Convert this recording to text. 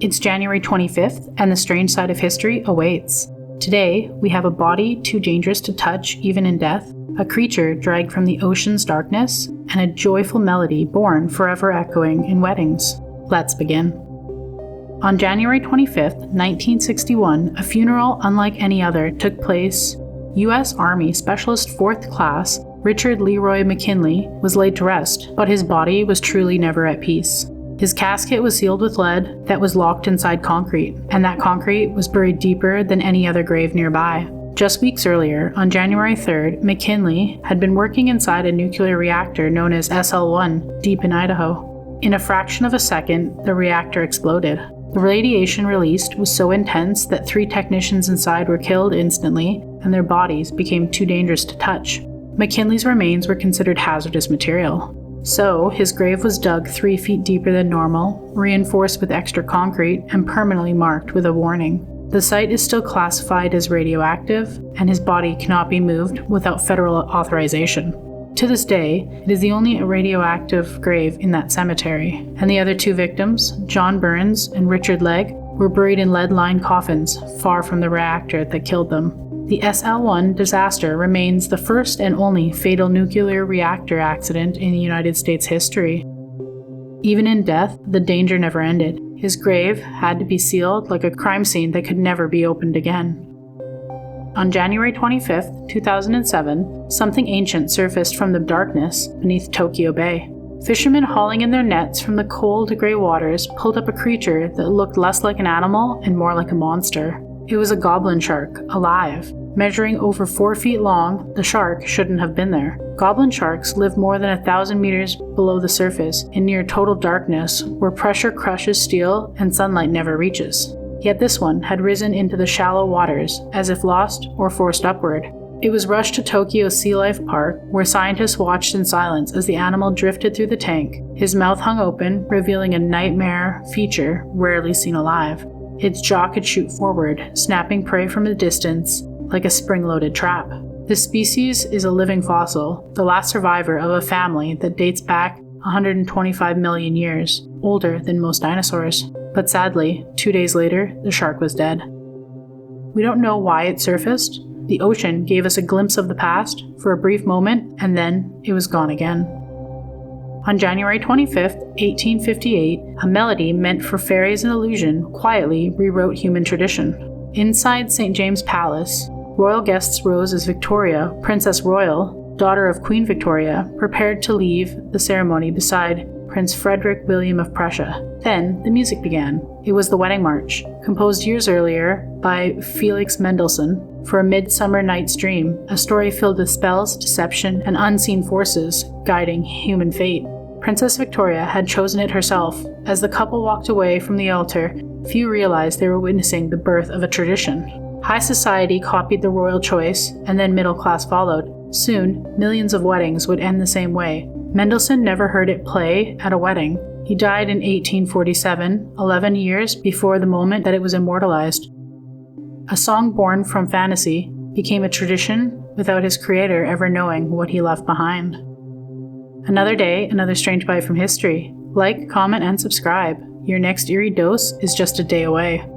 It's January 25th, and the strange side of history awaits. Today, we have a body too dangerous to touch even in death, a creature dragged from the ocean's darkness, and a joyful melody born forever echoing in weddings. Let's begin. On January 25th, 1961, a funeral unlike any other took place. U.S. Army Specialist 4th Class Richard Leroy McKinley was laid to rest, but his body was truly never at peace. His casket was sealed with lead that was locked inside concrete, and that concrete was buried deeper than any other grave nearby. Just weeks earlier, on January 3rd, McKinley had been working inside a nuclear reactor known as SL-1, deep in Idaho. In a fraction of a second, the reactor exploded. The radiation released was so intense that 3 technicians inside were killed instantly, and their bodies became too dangerous to touch. McKinley's remains were considered hazardous material. So, his grave was dug 3 feet deeper than normal, reinforced with extra concrete, and permanently marked with a warning. The site is still classified as radioactive, and his body cannot be moved without federal authorization. To this day, it is the only radioactive grave in that cemetery, and the other 2 victims, John Burns and Richard Legg, were buried in lead-lined coffins far from the reactor that killed them. The SL-1 disaster remains the first and only fatal nuclear reactor accident in the United States history. Even in death, the danger never ended. His grave had to be sealed like a crime scene that could never be opened again. On January 25, 2007, something ancient surfaced from the darkness beneath Tokyo Bay. Fishermen hauling in their nets from the cold gray waters pulled up a creature that looked less like an animal and more like a monster. It was a goblin shark, alive. Measuring over 4 feet long, the shark shouldn't have been there. Goblin sharks live more than 1,000 meters below the surface in near total darkness where pressure crushes steel and sunlight never reaches. Yet this one had risen into the shallow waters as if lost or forced upward. It was rushed to Tokyo Sea Life Park where scientists watched in silence as the animal drifted through the tank, his mouth hung open, revealing a nightmare feature rarely seen alive. Its jaw could shoot forward, snapping prey from a distance like a spring-loaded trap. This species is a living fossil, the last survivor of a family that dates back 125 million years, older than most dinosaurs. But sadly, 2 days later, the shark was dead. We don't know why it surfaced. The ocean gave us a glimpse of the past for a brief moment, and then it was gone again. On January 25, 1858, a melody meant for fairies and illusion quietly rewrote human tradition. Inside St. James Palace, royal guests rose as Victoria, Princess Royal, daughter of Queen Victoria, prepared to leave the ceremony beside Prince Frederick William of Prussia. Then, the music began. It was the Wedding March, composed years earlier by Felix Mendelssohn for A Midsummer Night's Dream, a story filled with spells, deception, and unseen forces guiding human fate. Princess Victoria had chosen it herself. As the couple walked away from the altar, few realized they were witnessing the birth of a tradition. High society copied the royal choice, and then middle class followed. Soon, millions of weddings would end the same way. Mendelssohn never heard it play at a wedding. He died in 1847, 11 years before the moment that it was immortalized. A song born from fantasy became a tradition without his creator ever knowing what he left behind. Another day, another strange bite from history. Like, comment, and subscribe. Your next eerie dose is just a day away.